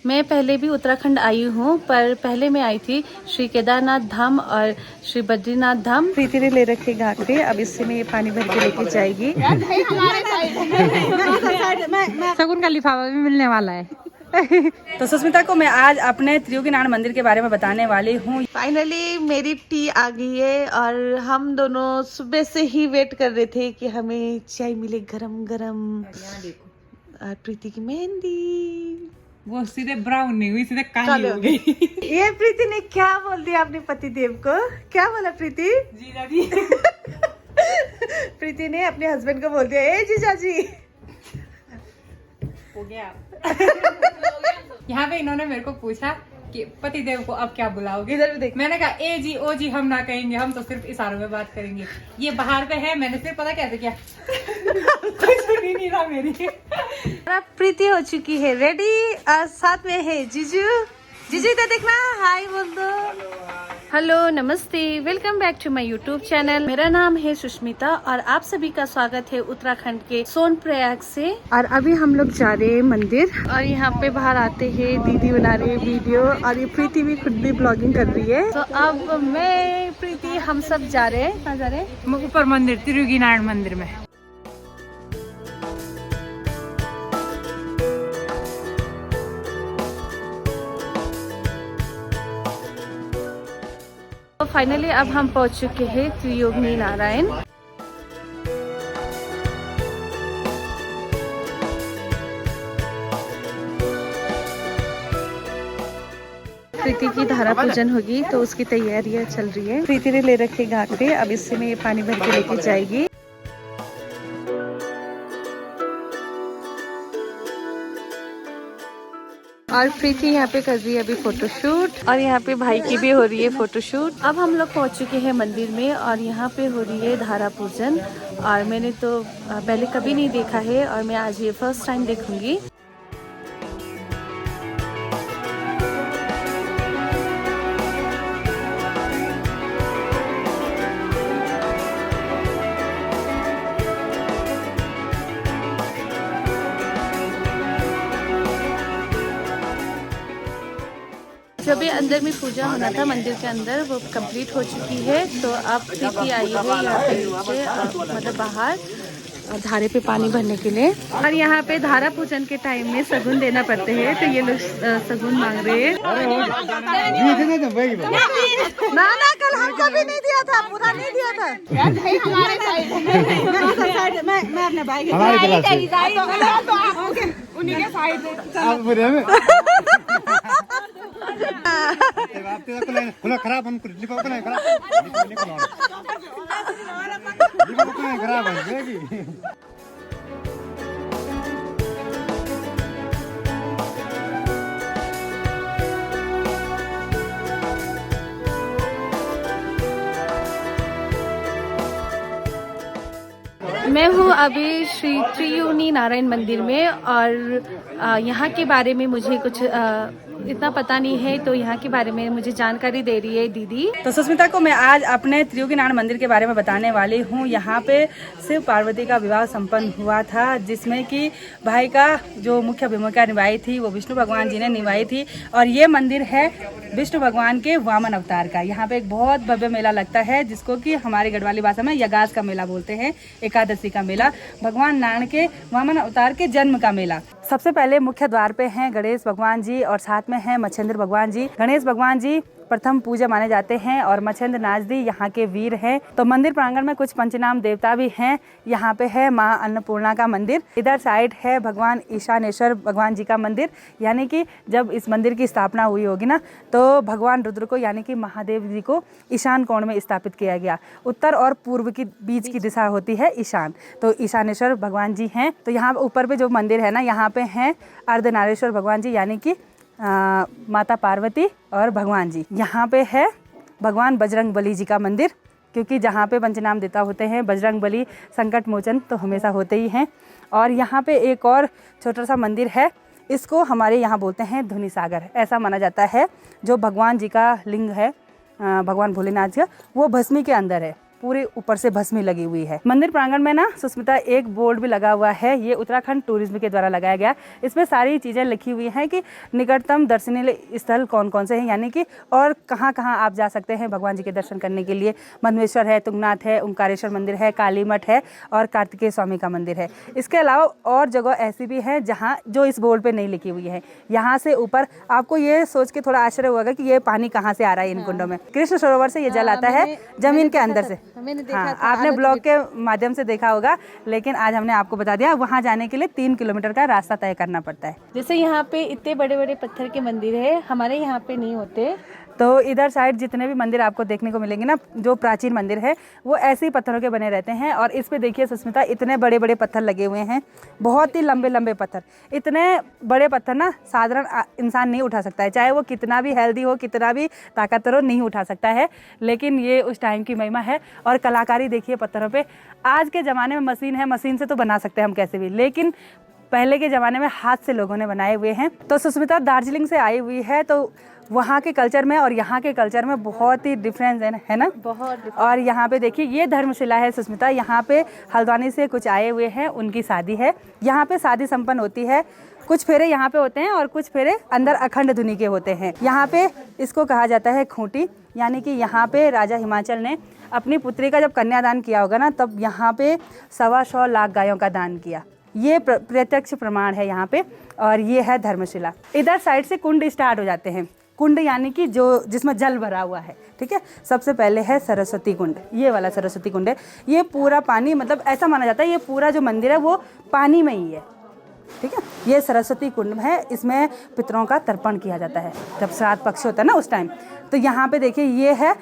मैं पहले भी उत्तराखंड आई हूँ, पर पहले मैं आई थी श्री केदारनाथ धाम और श्री बद्रीनाथ धाम। प्रीति ने ले रखे घाघरे, अब इससे में ये पानी भर के लेके जाएगी। शगुन का लिफाफा भी मिलने वाला है। तो सुष्मिता को मैं आज अपने त्रियोगीनारायण मंदिर के बारे में बताने वाली हूँ। फाइनली मेरी टी आ गई है और हम दोनों सुबह से ही वेट कर रहे थे कि हमें चाय मिले गरम गरम। और प्रीति की मेहंदी वो सीधे ब्राउन नहीं हुई, सीधे काली हो गई। ये प्रीति ने क्या बोल दिया अपने पति देव को? क्या बोला प्रीति? जीजा जी। प्रीति ने अपने हस्बैंड को बोल दिया, ए जीजा जी। हो गया। यहाँ पे इन्होंने मेरे को पूछा कि पति देव को अब क्या बुलाओगे? इधर भी देख। मैंने कहा ए जी ओ जी हम ना कहेंगे, हम तो सिर्फ इशारों में बात करेंगे। ये बाहर पे है, मैंने सिर्फ पता कैसे किया। कोई सुन ही नहीं रहा मेरी। प्रीति हो चुकी है रेडी और साथ में है जीजू। जीजू इधर देखना, हाय बोल दो। हेलो नमस्ते, welcome back to my YouTube channel. मेरा नाम है सुष्मिता और आप सभी का स्वागत है उत्तराखंड के सोनप्रयाग से। और अभी हम लोग जा रहे हैं मंदिर और यहाँ पे बाहर आते हैं दीदी बना रही है वीडियो और ये प्रीति भी खुद भी ब्लॉगिंग कर रही है। तो अब मैं प्रीति हम सब जा रहे हैं। कहाँ जा रहे हैं? ऊपर मंदिर, त्रियोगीनारायण मंदिर में। तो फाइनली अब हम पहुंच चुके हैं त्रियोगी नारायण। प्रीति की धारा पूजन होगी तो उसकी तैयारियां चल रही है। प्रीति ने ले रखे घाघरे, अब इससे में ये पानी भर के लेके जाएगी। और प्रीति यहाँ पे कर रही है अभी फोटोशूट और यहाँ पे भाई की भी हो रही है फोटोशूट। अब हम लोग पहुँच चुके हैं मंदिर में और यहाँ पे हो रही है धारा पूजन और मैंने तो पहले कभी नहीं देखा है और मैं आज ये फर्स्ट टाइम देखूंगी। जो भी अंदर में पूजा होना था मंदिर के अंदर वो कंप्लीट हो चुकी है। तो अब प्रीति आई है यहाँ पे नीचे मतलब बाहर धारे पे पानी भरने के लिए। और यहाँ पे धारा पूजन के टाइम में सगुन देना पड़ते हैं तो ये लोग सगुन मांग रहे हैं। ना ना कल हमको भी नहीं दिया था, पूरा नहीं दिया था। मैं अपने भाई खराब मैं हूँ अभी श्री त्रियोगी नारायण मंदिर में और यहाँ के बारे में मुझे कुछ इतना पता नहीं है तो यहाँ के बारे में मुझे जानकारी दे रही है दीदी। तो सुष्मिता को मैं आज अपने त्रियोगीनारायण मंदिर के बारे में बताने वाली हूँ। यहाँ पे शिव पार्वती का विवाह संपन्न हुआ था जिसमें कि भाई का जो मुख्य भूमिका निभाई थी वो विष्णु भगवान जी ने निभाई थी। और ये मंदिर है विष्णु भगवान के वामन अवतार का। यहाँ पे एक बहुत भव्य मेला लगता है जिसको कि हमारी गढ़वाली भाषा में यगास का मेला बोलते हैं, एकादशी का मेला, भगवान नारायण के वामन अवतार के जन्म का मेला। सबसे पहले मुख्य द्वार पे हैं गणेश भगवान जी और साथ में हैं मच्छिंद्र भगवान जी। गणेश भगवान जी प्रथम पूजा माने जाते हैं और मच्छिंद्र नाथ जी यहाँ के वीर हैं। तो मंदिर प्रांगण में कुछ पंचनाम देवता भी हैं। यहाँ पे है माँ अन्नपूर्णा का मंदिर, इधर साइड है भगवान ईशानेश्वर भगवान जी का मंदिर। यानी कि जब इस मंदिर की स्थापना हुई होगी ना तो भगवान रुद्र को यानी कि महादेव जी को ईशान कोण में स्थापित किया गया। उत्तर और पूर्व की बीच की दिशा होती है ईशान, तो ईशानेश्वर भगवान जी हैं। तो यहाँ ऊपर पे जो मंदिर है ना यहाँ पे हैं अर्धनारेश्वर भगवान जी यानी कि माता पार्वती और भगवान जी। यहाँ पे है भगवान बजरंग बली जी का मंदिर, क्योंकि जहाँ पे पंचनाम देवता होते हैं बजरंग बली संकट मोचन तो हमेशा होते ही हैं। और यहाँ पे एक और छोटा सा मंदिर है, इसको हमारे यहाँ बोलते हैं धुनी सागर। ऐसा माना जाता है जो भगवान जी का लिंग है भगवान भोलेनाथ का वो भस्मी के अंदर है। पूरे ऊपर से भस्मी लगी हुई है। मंदिर प्रांगण में ना सुष्मिता एक बोर्ड भी लगा हुआ है, ये उत्तराखंड टूरिज्म के द्वारा लगाया गया। इसमें सारी चीज़ें लिखी हुई हैं कि निकटतम दर्शनीय स्थल कौन कौन से हैं, यानी कि और कहाँ कहाँ आप जा सकते हैं भगवान जी के दर्शन करने के लिए। मधमेश्वर है, तुंगनाथ है, ओंकारेश्वर मंदिर है, काली मठ है और कार्तिकेय स्वामी का मंदिर है। इसके अलावा और जगह ऐसी भी है जहाँ जो इस बोर्ड पे नहीं लिखी हुई है। यहाँ से ऊपर आपको ये सोच के थोड़ा आश्चर्य होगा कि ये पानी कहाँ से आ रहा है इन कुंडों में। कृष्ण सरोवर से ये जल आता है जमीन के अंदर से। हाँ, आपने ब्लॉग के माध्यम से देखा होगा, लेकिन आज हमने आपको बता दिया वहाँ जाने के लिए 3 किलोमीटर का रास्ता तय करना पड़ता है। जैसे यहाँ पे इतने बड़े बड़े पत्थर के मंदिर है, हमारे यहाँ पे नहीं होते। तो इधर साइड जितने भी मंदिर आपको देखने को मिलेंगे ना, जो प्राचीन मंदिर है वो ऐसे ही पत्थरों के बने रहते हैं। और इस पे देखिए सुष्मिता, इतने बड़े बड़े पत्थर लगे हुए हैं, बहुत ही लंबे लंबे पत्थर। इतने बड़े पत्थर ना साधारण इंसान नहीं उठा सकता है, चाहे वो कितना भी हेल्दी हो, कितना भी ताकतवर हो, नहीं उठा सकता है। लेकिन ये उस टाइम की महिमा है। और कलाकारी देखिए पत्थरों पे। आज के ज़माने में मशीन है, मशीन से तो बना सकते हैं हम कैसे भी, लेकिन पहले के ज़माने में हाथ से लोगों ने बनाए हुए हैं। तो सुष्मिता दार्जिलिंग से आई हुई है, तो वहाँ के कल्चर में और यहाँ के कल्चर में बहुत ही डिफरेंस है ना, बहुत। और यहाँ पे देखिए ये धर्मशिला है सुष्मिता। यहाँ पे हल्द्वानी से कुछ आए हुए हैं, उनकी शादी है। यहाँ पे शादी संपन्न होती है। कुछ फेरे यहाँ पे होते हैं और कुछ फेरे अंदर अखंड धुनी के होते हैं। यहाँ पे इसको कहा जाता है खूंटी, यानी कि यहाँ पे राजा हिमाचल ने अपनी पुत्री का जब कन्यादान किया होगा ना, तब यहाँ पे 125 लाख गायों का दान किया। ये प्रत्यक्ष प्रमाण है यहाँ पे। और ये है धर्मशिला। इधर साइड से कुंड स्टार्ट हो जाते हैं। कुंड यानी कि जो जिसमें जल भरा हुआ है, ठीक है। सबसे पहले है सरस्वती कुंड, ये वाला सरस्वती कुंड है। ये पूरा पानी, मतलब ऐसा माना जाता है ये पूरा जो मंदिर है वो पानी में ही है, ठीक है। ये सरस्वती कुंड है, इसमें पितरों का तर्पण किया जाता है जब श्राद्ध पक्ष होता है ना उस टाइम। तो यहाँ पे देखिए ये है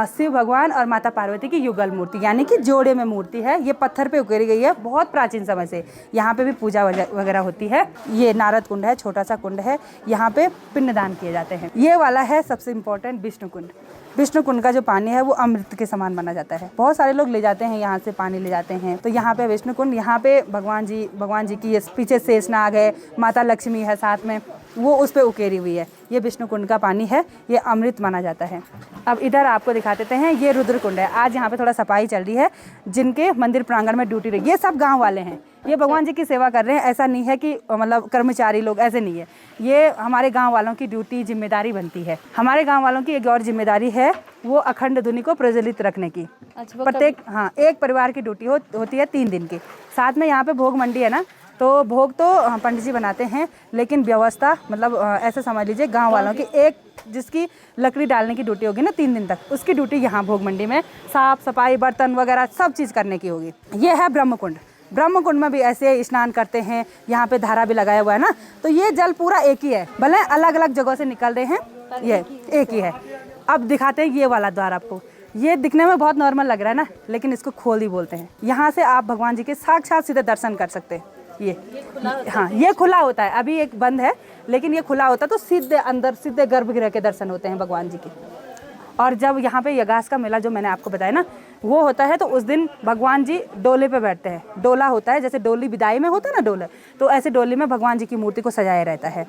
शिव भगवान और माता पार्वती की युगल मूर्ति, यानी कि जोड़े में मूर्ति है। ये पत्थर पे उकेरी गई है बहुत प्राचीन समय से। यहाँ पे भी पूजा वगैरह होती है। ये नारद कुंड है, छोटा सा कुंड है, यहाँ पे पिंडदान किए जाते हैं। ये वाला है सबसे इम्पोर्टेंट विष्णु कुंड। विष्णु कुंड का जो पानी है वो अमृत के समान माना जाता है। बहुत सारे लोग ले जाते हैं, यहाँ से पानी ले जाते हैं। तो यहाँ पे विष्णु कुंड, यहाँ पे भगवान जी की पीछे शेषनाग है, माता लक्ष्मी है साथ में, वो उस पे उकेरी हुई है। ये विष्णु कुंड का पानी है, ये अमृत माना जाता है। अब इधर आपको दिखा देते हैं, ये रुद्र कुंड है। आज यहाँ पे थोड़ा सफाई चल रही है, जिनके मंदिर प्रांगण में ड्यूटी रही। ये सब गांव वाले हैं, ये भगवान जी की सेवा कर रहे हैं। ऐसा नहीं है कि मतलब कर्मचारी लोग, ऐसे नहीं है। ये हमारे गांव वालों की ड्यूटी जिम्मेदारी बनती है। हमारे गांव वालों की एक और जिम्मेदारी है, वो अखंड धुनी को प्रज्वलित रखने की। प्रत्येक एक परिवार की ड्यूटी होती है 3 दिन की। साथ में यहाँ पे भोग मंडी है ना, तो भोग तो पंडित जी बनाते हैं, लेकिन व्यवस्था मतलब ऐसे समझ लीजिए गांव वालों की एक जिसकी लकड़ी डालने की ड्यूटी होगी ना 3 दिन तक, उसकी ड्यूटी यहाँ भोग मंडी में साफ सफाई, बर्तन वगैरह सब चीज़ करने की होगी। ये है ब्रह्मकुंड। ब्रह्मकुंड में भी ऐसे स्नान करते हैं। यहाँ पे धारा भी लगाया हुआ है ना, तो ये जल पूरा एक ही है, भले अलग अलग जगह से निकल रहे हैं, ये एक ही है। अब दिखाते हैं ये वाला द्वार आपको। ये दिखने में बहुत नॉर्मल लग रहा है ना, लेकिन इसको खोली बोलते हैं। यहाँ से आप भगवान जी के साक्षात सीधे दर्शन कर सकते हैं। ये हाँ, ये खुला होता है, अभी एक बंद है, लेकिन ये खुला होता है तो सीधे अंदर, सीधे गर्भगृह के दर्शन होते हैं भगवान जी के। और जब यहाँ पे यगास का मेला जो मैंने आपको बताया ना, वो होता है, तो उस दिन भगवान जी डोले पे बैठते हैं। डोला होता है, जैसे डोली विदाई में होता है ना डोले, तो ऐसे डोली में भगवान जी की मूर्ति को सजाया रहता है।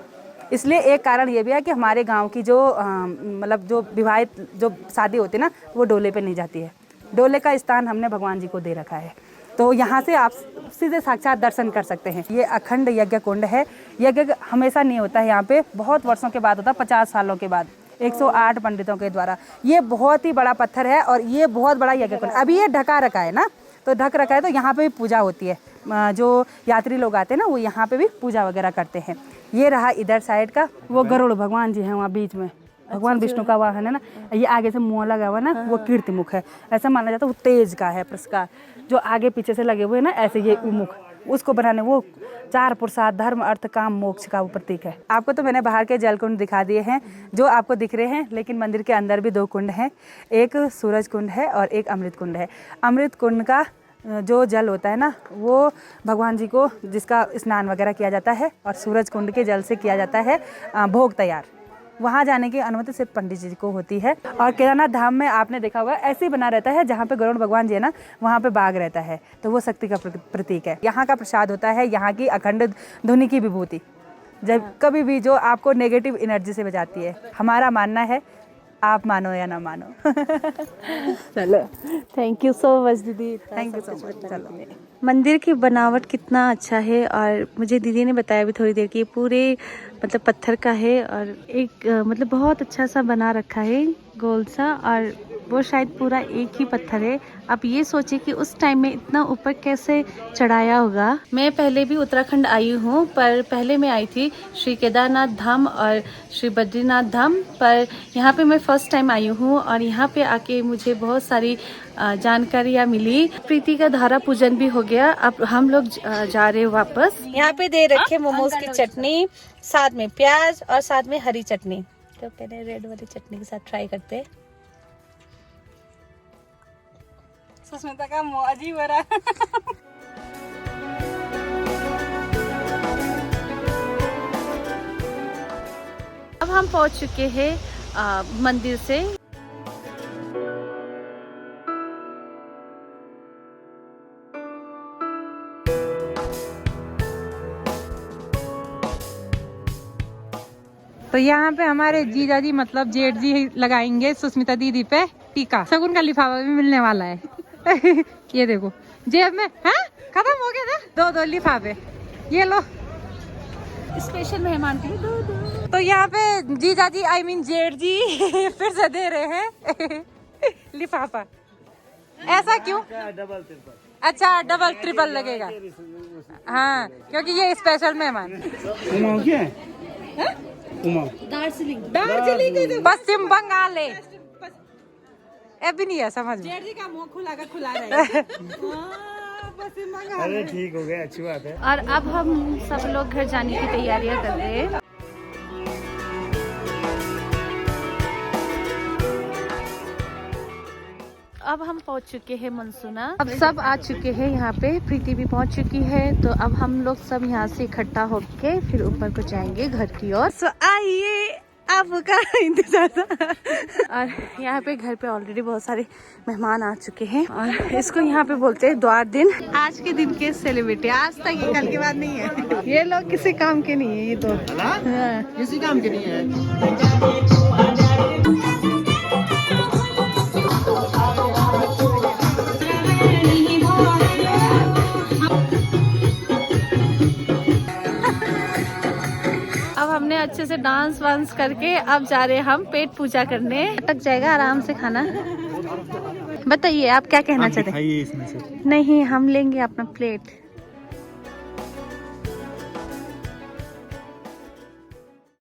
इसलिए एक कारण ये भी है कि हमारे गांव की जो मतलब जो विवाहित जो शादी होती है ना, वो डोले पे नहीं जाती है। डोले का स्थान हमने भगवान जी को दे रखा है, तो यहाँ से आप सीधे साक्षात दर्शन कर सकते हैं। ये अखंड यज्ञ कुंड है। यज्ञ हमेशा नहीं होता है यहाँ पे, बहुत वर्षों के बाद होता है, 50 सालों के बाद 108 पंडितों के द्वारा। ये बहुत ही बड़ा पत्थर है और ये बहुत बड़ा यज्ञ कुंड। अभी ये ढका रखा है ना, तो ढक रखा है, तो यहाँ पे भी पूजा होती है। जो यात्री लोग आते हैं ना, वो यहाँ पे भी पूजा वगैरह करते हैं। ये रहा इधर साइड का, वो गरुड़ भगवान जी हैं वहाँ बीच में, भगवान विष्णु का वाहन है ना। ये आगे से मुँह लगा हुआ ना, वो कीर्ति मुख है, ऐसा माना जाता है। वो तेज का है पुरस्कार, जो आगे पीछे से लगे हुए हैं ना ऐसे, ये मुख उसको बनाने, वो 4 पुरुषार्थ धर्म अर्थ काम मोक्ष का वो प्रतीक है। आपको तो मैंने बाहर के जल कुंड दिखा दिए हैं जो आपको दिख रहे हैं, लेकिन मंदिर के अंदर भी 2 कुंड हैं। एक सूरज कुंड है और एक अमृत कुंड है। अमृत कुंड का जो जल होता है ना, वो भगवान जी को जिसका स्नान वगैरह किया जाता है, और सूरज कुंड के जल से किया जाता है भोग तैयार। वहाँ जाने की अनुमति सिर्फ पंडित जी को होती है। और केदारनाथ धाम में आपने देखा होगा ऐसे ही बना रहता है, जहाँ पे गरुड़ भगवान जी है ना, वहाँ पे बाघ रहता है, तो वो शक्ति का प्रतीक है। यहाँ का प्रसाद होता है यहाँ की अखंड धुनी की विभूति। जब कभी भी जो आपको नेगेटिव एनर्जी से बचाती है, हमारा मानना है आप मानो या ना मानो। चलो, थैंक यू सो मच दीदी। Thank you so much. चलो, मंदिर की बनावट कितना अच्छा है, और मुझे दीदी ने बताया अभी थोड़ी देर कि ये पूरे मतलब पत्थर का है, और एक मतलब बहुत अच्छा सा बना रखा है गोल सा, और वो शायद पूरा एक ही पत्थर है। आप ये सोचिए कि उस टाइम में इतना ऊपर कैसे चढ़ाया होगा। मैं पहले भी उत्तराखंड आई हूँ, पर पहले मैं आई थी श्री केदारनाथ धाम और श्री बद्रीनाथ धाम, पर यहाँ पे मैं फर्स्ट टाइम आई हूँ, और यहाँ पे आके मुझे बहुत सारी जानकारियाँ मिली। प्रीति का धारा पूजन भी हो गया। अब हम लोग जा रहे हैं वापस। यहाँ पे दे रखे मोमोज की चटनी, साथ में प्याज और साथ में हरी चटनी। तो पहले रेड वाली चटनी के साथ ट्राई करते हैं। सुष्मिता का मुंह अजीब हो रहा है। अब हम पहुंच चुके हैं मंदिर से। तो यहाँ पे हमारे जीजा जी मतलब जेठ जी लगाएंगे सुष्मिता दीदी पे टीका। शगुन का लिफाफा भी मिलने वाला है। ये देखो जेब में, हाँ खत्म हो गया ना, दो लिफाफे, ये लो स्पेशल मेहमान के लिए दो। तो यहाँ पे जीजा जी आई मीन जेठ जी फिर से दे रहे हैं लिफाफा। ऐसा क्यों? अच्छा डबल ट्रिपल लगेगा, हाँ क्योंकि ये स्पेशल मेहमान। दार्जिलिंग पश्चिम बंगाल है, अभी नहीं है समझ में। जेठ जी का मुंह खुला का खुला रहे। अरे ठीक हो गया, अच्छी बात है। और अब हम सब लोग घर जाने की तैयारियां कर रहे हैं। अब हम पहुंच चुके हैं मनसूना। अब सब आ चुके हैं यहाँ पे, प्रीति भी पहुंच चुकी है। तो अब हम लोग सब यहाँ से इकट्ठा होके फिर ऊपर को जाएंगे घर की ओर। सो आइए, आपका इंतजार था। और यहाँ पे घर पे ऑलरेडी बहुत सारे मेहमान आ चुके हैं, और इसको यहाँ पे बोलते हैं द्वार दिन। आज के दिन के सेलिब्रिटी, आज तक ये कल के बाद नहीं है। ये लोग किसी काम के नहीं है, ये तो हाँ। किसी काम के नहीं है। अब हमने अच्छे से डांस वांस करके अब जा रहे हैं हम पेट पूजा करने। अटक जाएगा आराम से खाना। बताइए आप क्या कहना चाहते हैं? खाइए इसमें से। नहीं, हम लेंगे अपना प्लेट।